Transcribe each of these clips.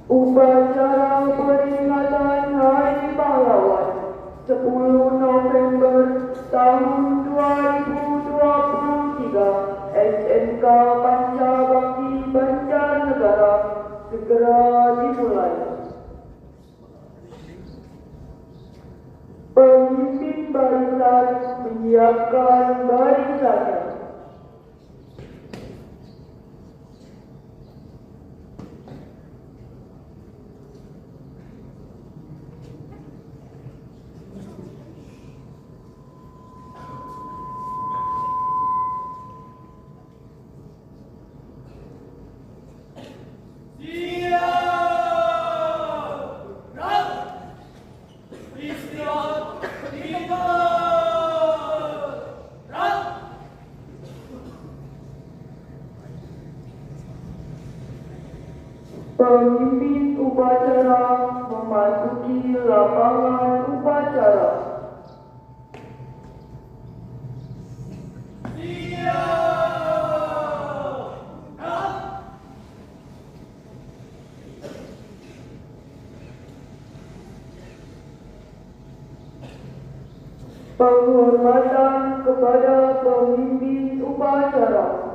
Upacara peringatan Hari Pahlawan 10 November tahun 2023 SMK Pancabakti Banjarnegara segera dimulai. Pemimpin barisan menyiapkan barisannya. Pemimpin upacara memasuki lapangan upacara. Penghormatan kepada pemimpin upacara.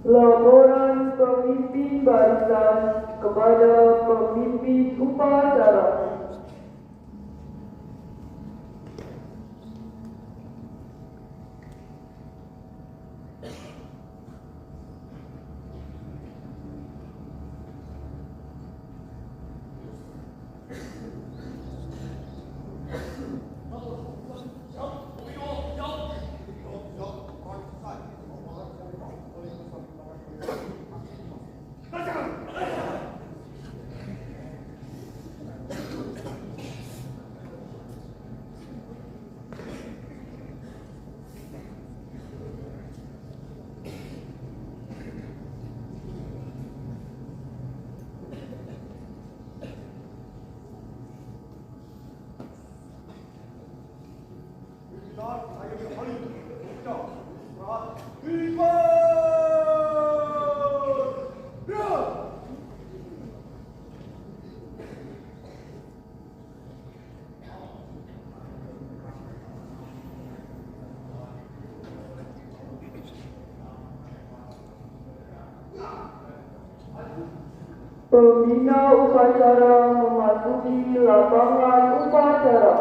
Laporan pemimpin barisan kepada pemimpin upacara. Pembina upacara memasuki lapangan upacara.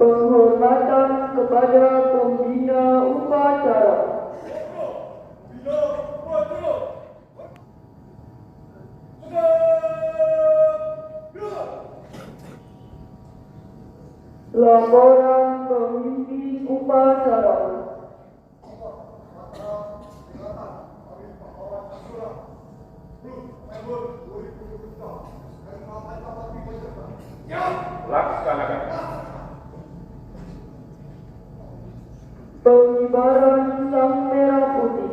Penghormatan kepada pembina upacara. Laporan pemimpin upacara. Laksanakan. Pengibaran sang merah putih.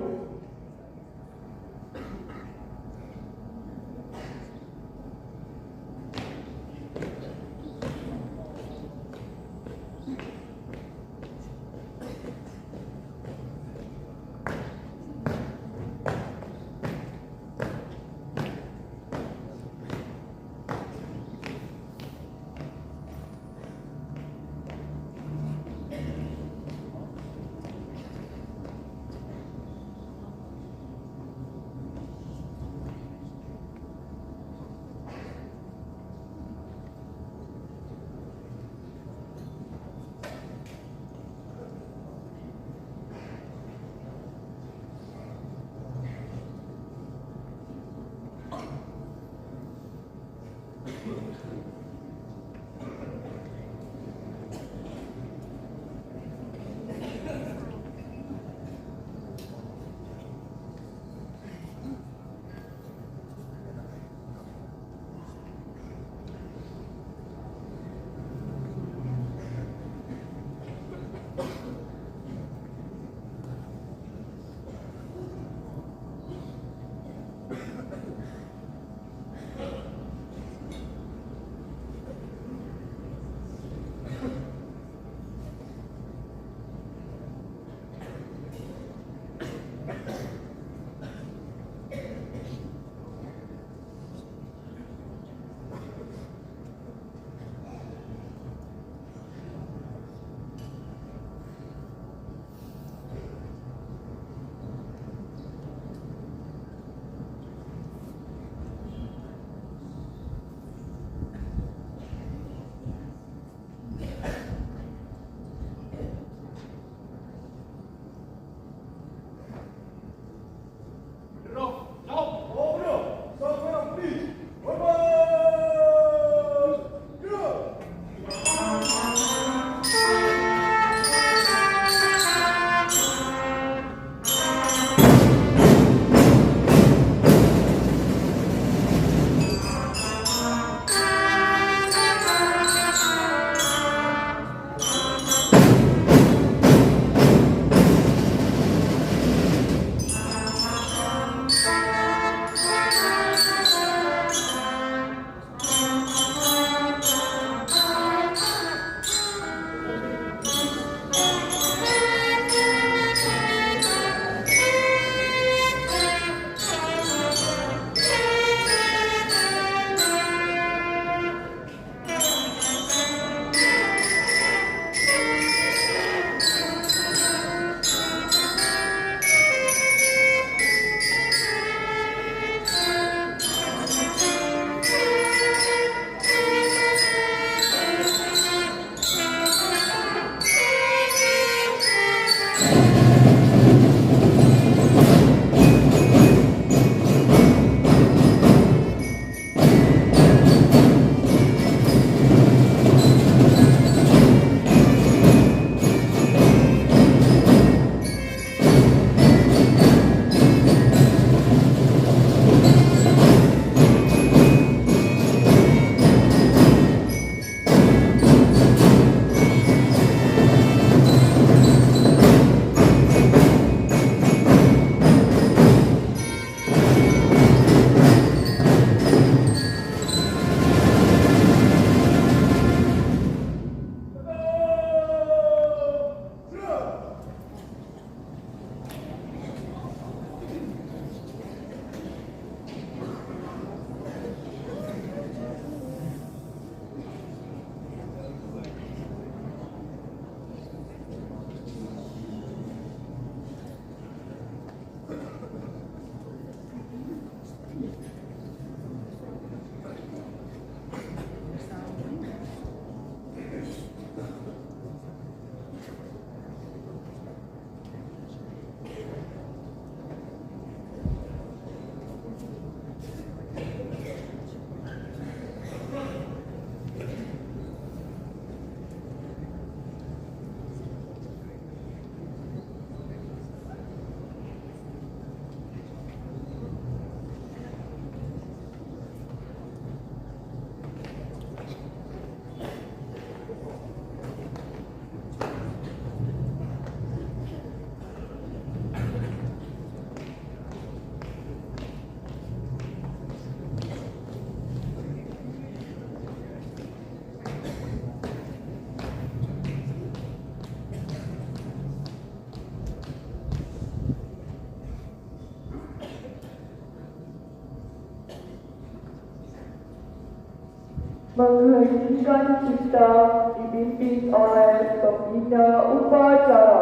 Mengheningkan cipta dipimpin oleh pembina upacara.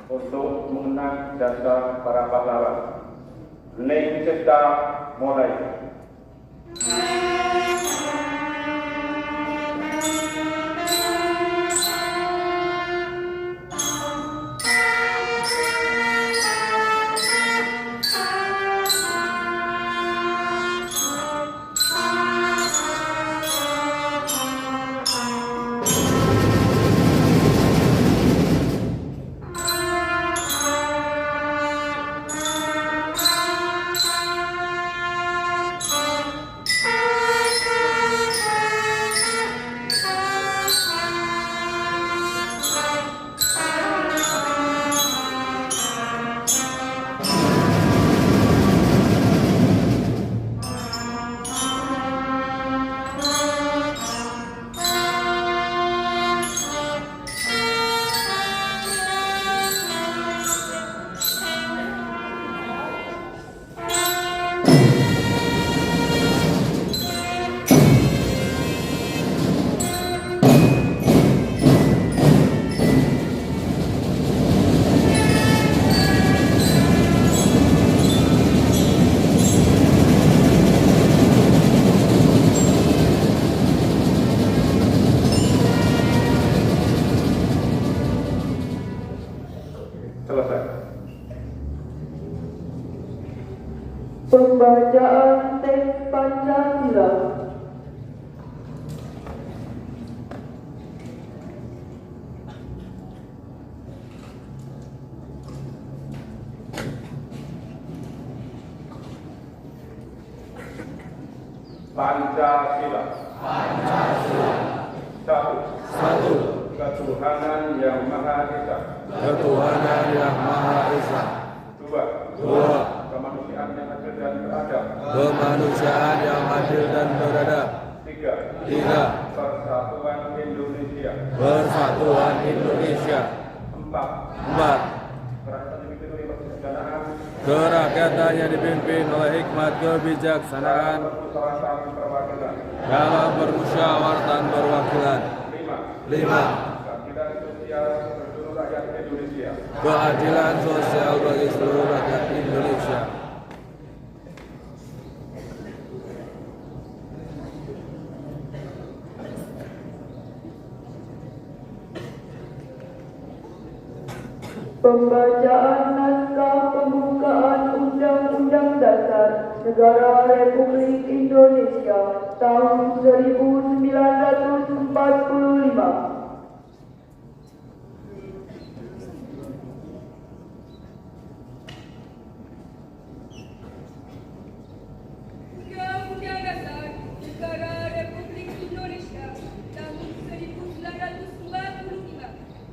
Untuk mengenang jasa para pahlawan. Hening cipta mulai. Selesai. Pembacaan teks Pancasila. Pancasila. Satu. Ketuhanan yang Maha Esa. Ketuhanan yang Maha Esa. Dua. Kemanusiaan yang adil dan beradab. Kemanusiaan yang adil dan beradab. Tiga. Persatuan Indonesia. Persatuan Indonesia. Empat. Kerakyatan yang dipimpin oleh hikmat kebijaksanaan dalam permusyawaratan perwakilan. Lima. Keadilan sosial bagi seluruh rakyat Indonesia. Pembacaan naskah pembukaan Undang-Undang Dasar Negara Republik Indonesia tahun 1945. Undang-Undang Dasar Negara Republik Indonesia tahun 1945.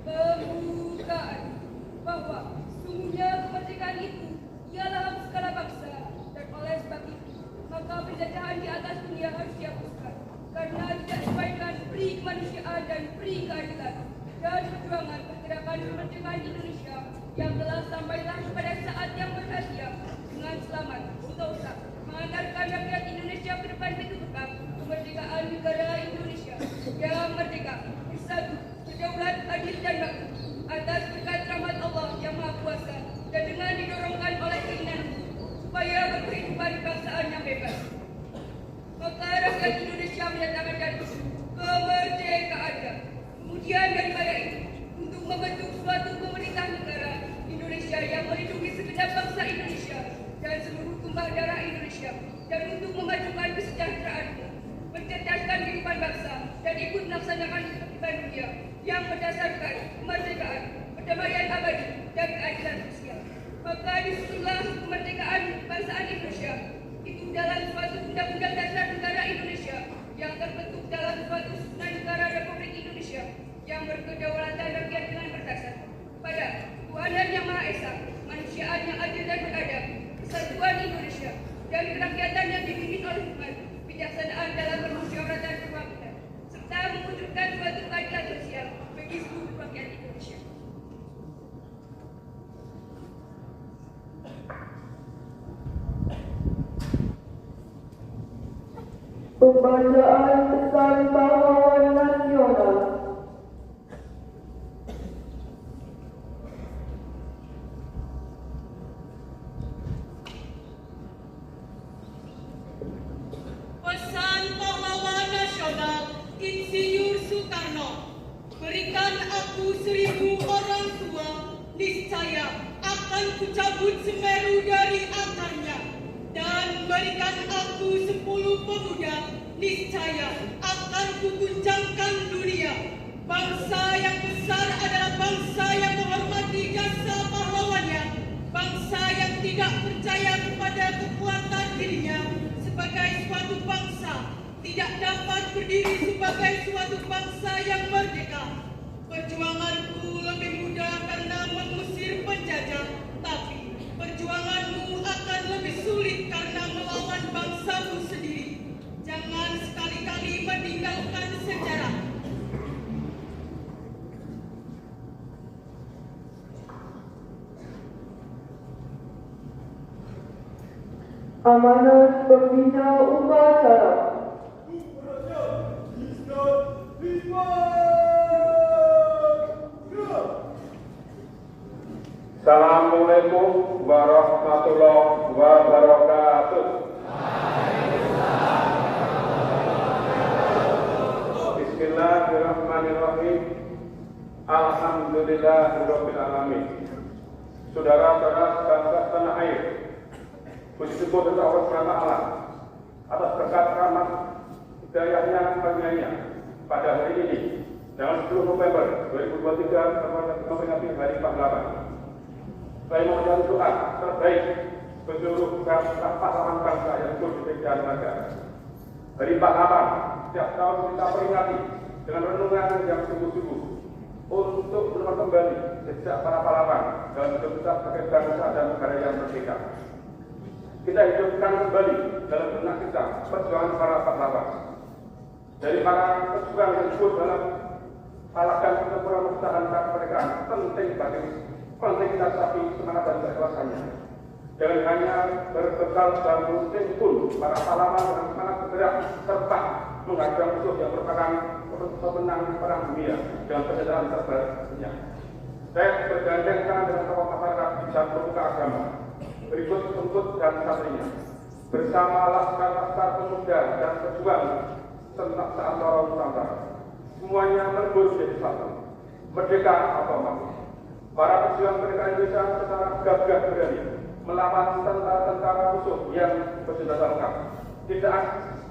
Pembukaan. Bahwa sesungguhnya kemerdekaan itu ialah hak segala bangsa, dan oleh sebab itu maka penjajahan di atas dunia harus dihapuskan karena tidak sesuai dengan peri kemanusiaan dan peri keadilan. Dan perjuangan pergerakan kemerdekaan Indonesia yang telah sampailah kepada saat yang berbahagia dengan selamat, sentosa, mengantarkan rakyat Indonesia ke depan pintu gerbang kemerdekaan negara Indonesia yang merdeka, bersatu, berdaulat, adil dan makmur atas berkat rahmat Allah yang Maha Kuasa dan dengan didorongkan oleh keinginan supaya berkehidupan kebangsaan yang bebas. Maka rakyat Indonesia menyatakan kemerdekaan. Kemudian daripada itu, untuk membentuk suatu pemerintah negara Indonesia yang melindungi segenap bangsa Indonesia dan seluruh tumpah darah Indonesia, dan untuk memajukan kesejahteraan, mencerdaskan kehidupan bangsa dan ikut melaksanakan ketertiban dunia yang berdasarkan kemerdekaan, perdamaian abadi dan keadilan sosial. Maka disusunlah kemerdekaan kebangsaan Indonesia itu dalam suatu undang-undang dasar negara Indonesia yang terbentuk dalam suatu susunan negara Republik Indonesia yang berkedaulatan rakyat dengan berdasar pada ketuhanan yang Maha Esa, kemanusiaan yang adil dan beradab, kesatuan Indonesia, dan kerakyatan yang dipimpin oleh hikmat, kebijaksanaan dalam permusyawaratan perwakilan, serta mewujudkan suatu keadilan sosial bagi seluruh rakyat Indonesia. Pembacaan aku 1000 orang tua, niscaya akan kucabut Semeru dari akarnya. Dan berikan aku 10 pemuda, niscaya akan kuguncangkan dunia. Bangsa yang besar adalah bangsa yang menghormati jasa pahlawannya, bangsa yang tidak percaya kepada kekuatan dirinya sebagai suatu bangsa, tidak dapat berdiri sebagai suatu bangsa yang merdeka. Perjuanganku lebih mudah karena mengusir penjajah, tapi perjuanganmu akan lebih sulit karena melawan bangsamu sendiri. Jangan sekali-kali meninggalkan sejarah. Amanat pembina upacara. Assalamualaikum warahmatullahi wabarakatuh. Bismillahirrahmanirrahim. Alhamdulillahirabbil alamin. Saudara-saudara bangsa tanah air, puji syukur kepada Allah SWT atas berkat rahmat hidayahnya karunia-Nya pada hari ini tanggal 10 November 2023 memperingati Hari Pahlawan. Saya mengucapkan doa terbaik seluruh pahlawan bangsa yang ikut di medan laga. Hari Pahlawan setiap tahun kita peringati dengan renungan yang sungguh-sungguh untuk mengenal kembali jejak para pahlawan dalam hidup kita sebagai bangsa dan negara yang merdeka. Kita hidupkan kembali dalam benak kita perjuangan para pahlawan. Dari para pejuang yang ikut dalam palagan untuk mempertahankan kemerdekaan penting kita tapi semangat dan keikhlasannya. Jangan hanya berbekal bangun pun para pahlawan dengan semangat bergerak serta menghadang musuh yang merupakan pemenang perang dunia dengan kesadaran terbaiknya. Saya bergandeng tangan dengan tokoh masyarakat dan pemuka agama, berikut Pengikut dan santrinya, bersama laskar-laskar pemuda dan pejuang Nusantara Nusantara. Semuanya melebur jadi satu, merdeka atau mati. Para pejuang merdeka Indonesia secara gagah berani melawan tentara-tentara musuh yang bersenjata lengkap. Tidak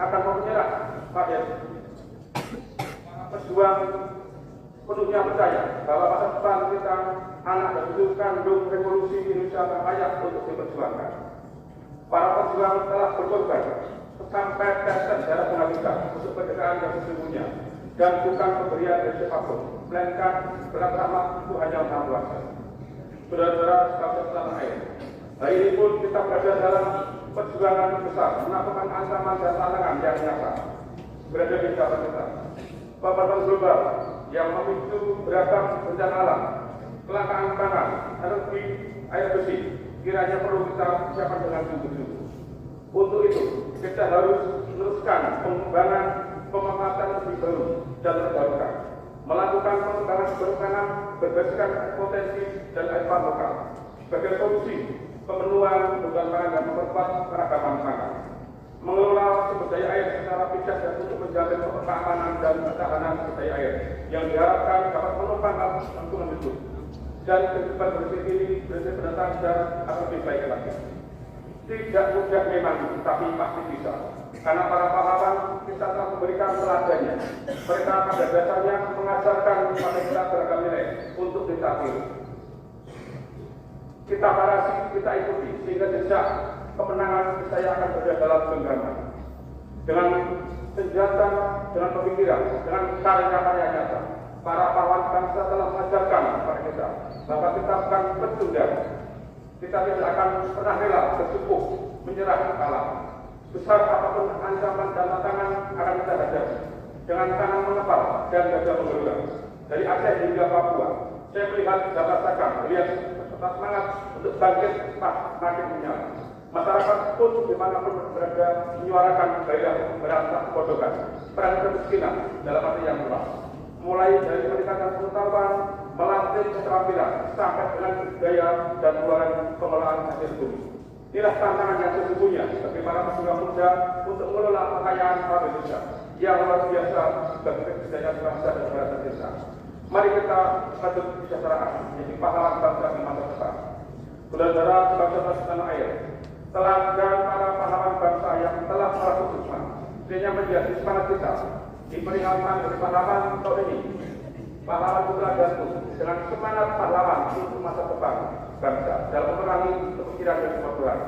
akan menyerah pada para pejuang penuhnya percaya bahwa masa depan kita, anak dan cucu kandung revolusi Indonesia yang layak untuk diperjuangkan. Para pejuang telah berkorban sampai tetes darah penghabisan untuk kemerdekaan yang sesungguhnya, dan bukan pemberian dari siapapun, melainkan berat rahmat itu hanya Maha Kuasa. Saudara-saudara sekalian tanah air, hari ini pun kita berada dalam perjuangan besar, menaklukkan ancaman dan tantangan yang nyata berada di depan kita. Pemanasan global yang memicu beragam bencana alam, kelangkaan pangan, energi, air bersih, kiranya perlu kita siapkan dengan sungguh-sungguh. Untuk itu, kita harus meneruskan pengembangan pemanfaatan energi baru dan terbarukan, melakukan pengembangan berbasiskan potensi dan kearifan lokal sebagai solusi pemenuhan kebutuhan pangan dan memperkuat keragaman pangan, mengelola sumber daya air secara bijak dan untuk menjaga keamanan dan ketahanan sumber daya air yang diharapkan dapat menopang lingkungan hidup dan kehidupan bersih ini bersih pendatang dan akan lebih baik lagi. Tidak mudah memang, tapi pasti bisa. Karena para pahlawan kita telah memberikan teladannya. Mereka pada dasarnya mengajarkan kepada kita beragam nilai untuk ditaati. Kita parasi, kita ikuti, sehingga jejak kemenangan saya akan berada dalam genggaman. Dengan senjata, dengan pemikiran, dengan karya-karya nyata, para pahlawan bangsa telah mengajarkan kepada kita bahwa kita akan bertundang. Kita tidak akan pernah rela bersukuh menyerah kalah. Besar apapun ancaman dan tantangan akan kita hadapi dengan tangan mengepal dan gagah menggeruda. Dari Aceh hingga Papua, saya melihat rasakan, melihat semangat untuk bangkit makin menyala. Masyarakat pun dimanapun berada menyuarakan gairah berantas kepodokan, peran kemiskinan dalam arti yang luas. Mulai dari peningkatan pengetahuan, melatih keterampilan, sampai dengan budaya dan pengelolaan pengelolaan hasil bumi. Inilah tantangan yang sesungguhnya bagi para pejuang muda untuk mengelola kekayaan Indonesia yang luar biasa bagi kebudayaan bangsa dan negara kita. Mari kita patut kesejahteraan menjadi pahlawan bangsa di masa depan. Saudara-saudara sebangsa setanah air, teladan para pahlawan bangsa yang telah melakukan hikmah, sehingga menjadi semangat kita di peringatan dari pahlawan tahun ini. Pahlawan putra jatuh dengan semangat pahlawan untuk masa depan bangsa dalam memerangi kemiskinan dan kebodohan.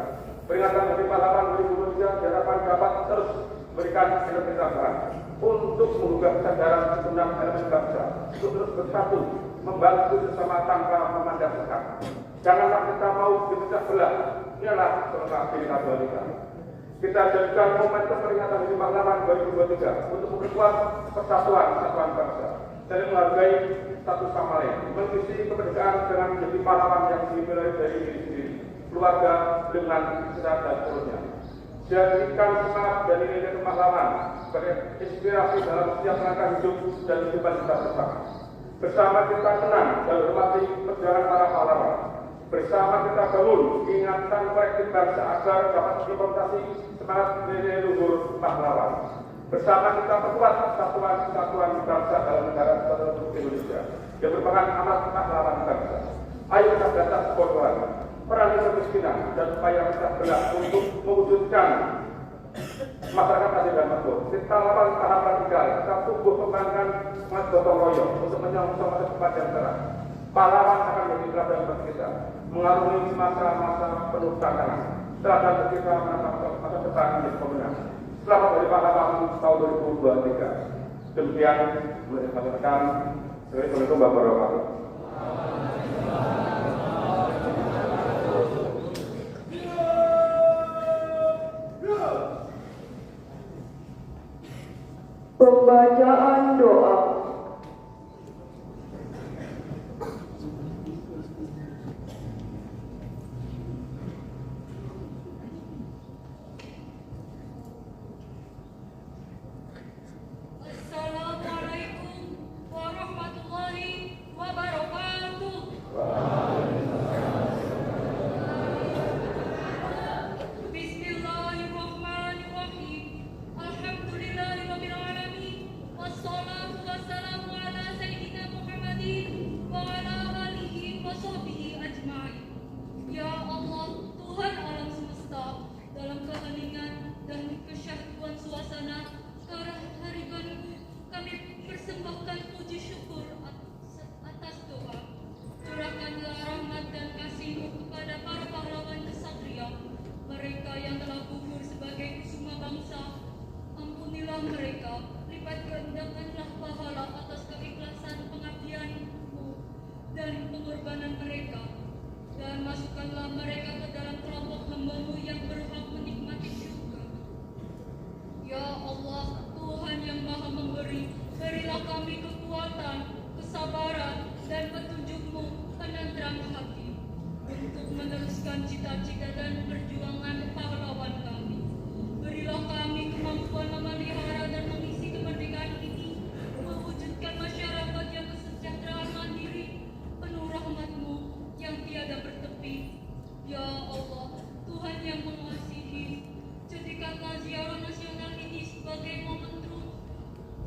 Peringatan dari pahlawan 2023 diharapkan dapat terus memberikan energi tambahan untuk mengubah kesadaran segenap elemen bangsa untuk terus bersatu membantu bersama tanpa memandang sekat. Janganlah kita mau dipecah belah. Inilah semangat Bhinneka Tunggal Ika. Kita jadikan momentum peringatan dari pahlawan 2023 untuk memperkuat persatuan bangsa dan menghargai satu sama lain, mengisi kemerdekaan dengan menjadi pahlawan yang dimulai dari diri sendiri, keluarga dengan istri dan seterusnya. Jadikan semangat dari nilai pahlawan sebagai inspirasi dalam setiap langkah hidup dan kehidupan kita bersama. Bersama kita tenang dan hormati perjalanan para pahlawan. Bersama kita bangun ingatan kolektif bangsa agar dapat diimplementasi semangat nilai luhur pahlawan. Bersama kita perkuat kesatuan bangsa dalam negara kesatuan Indonesia yang merupakan amat pahlawan bangsa. Ayo kita berantas kebodohan, perangi kemiskinan dan upaya kita belah untuk mewujudkan masyarakat adil dan makmur. Kita lawan paham radikal, kita tumbuh kembangkan semangat gotong royong untuk menyongsong masa depan yang cerah. Pahlawan akan menjadi teladan bagi kita, mengarungi masa-masa penuh tantangan. Teladan bagi kita menatap masa depan menjadi pemenang. Selamat dari pahlawan tahun 2023. Demikian boleh kami tekan. Assalamualaikum warahmatullahi wabarakatuh. Pembacaan doa. Assalamualaikum warahmatullahi wabarakatuh. Bismillahirrahmanirrahim. Alhamdulillahirabbil alamin. Wassalatu wassalamu ala sayyidina Muhammadin wa ala alihi wa sahbihi ajma'in. Ya Allah, Tuhan alam semesta, dalam keheningan dan kesyahduan suasana hari baru, kami persembahkan puji syukur atas doa. Curahkanlah rahmat dan kasih-Mu kepada para pahlawan kesatria, mereka yang telah gugur sebagai kusuma bangsa. Ampunilah mereka, lipat gandakanlah pahala atas keikhlasan pengabdian-Mu dan pengorbanan mereka, dan masukkanlah mereka ke dalam kelompok hamba-Mu yang berhak menikmati surga. Ya Allah, Tuhan yang Maha Memberi, berilah kami kekuatan, kesabaran, dan petunjuk-Mu penenteram hati untuk meneruskan cita-cita dan perjuangan pahlawan kami. Berilah kami kemampuan memelihara dan mengisi kemerdekaan ini, mewujudkan masyarakat yang kesejahteraan mandiri, penuh rahmat-Mu yang tiada bertepi. Ya Allah, Tuhan yang mengasihi, jadikanlah ziarah nasional ini sebagai momentum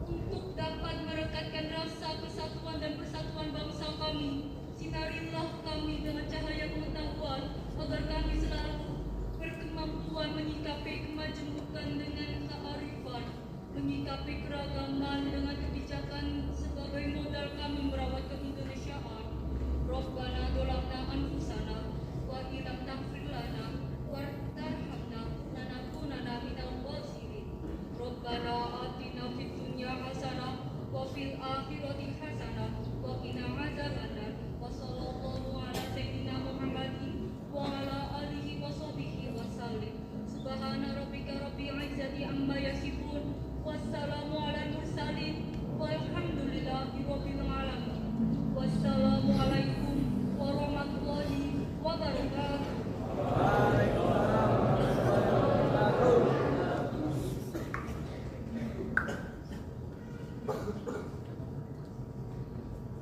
untuk dapat merekatkan rasa kesatuan dan persatuan bangsa kami. Sinarilah kami dengan cahaya pengetahuan agar kami selalu berkemampuan menyikapi kemajemukan dengan kearifan, menyikapi keragaman dengan kebijakan sebagai modal kami merawat keindonesiaan. Rabbana dolamna anfusana wa ilam taghfir lana warhamna lanakunanna minal khasirin. Rabbana atina fid dunya hasanah wa fil akhirati hasanah wa qina adzabannar. Wa sallallahu ala sayyidina Muhammadin wa ala alihi wa sahbihi wa sallim. Subhana rabbika rabbil izzati amma yasifun. Wassalamu ala mursalin walhamdulillahi rabbil alamin. Wassalamualaikum warahmatullahi wabarakatuh.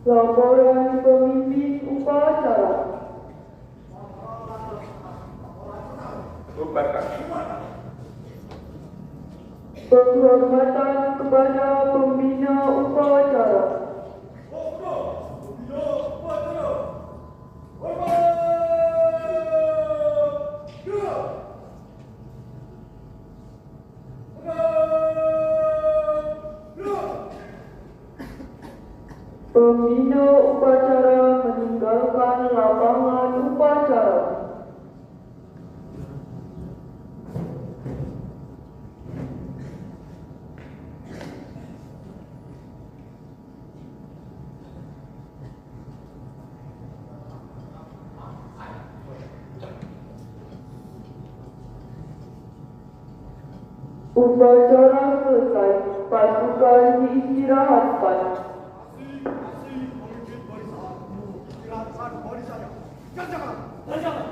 Laporan pemimpin upacara. Bubarkan. Penghormatan kepada pembina upacara. Pembina upacara meninggalkan lapangan upacara. Upacara selesai, pasukan diistirahatkan. Istirahatkan body saya. Jangan.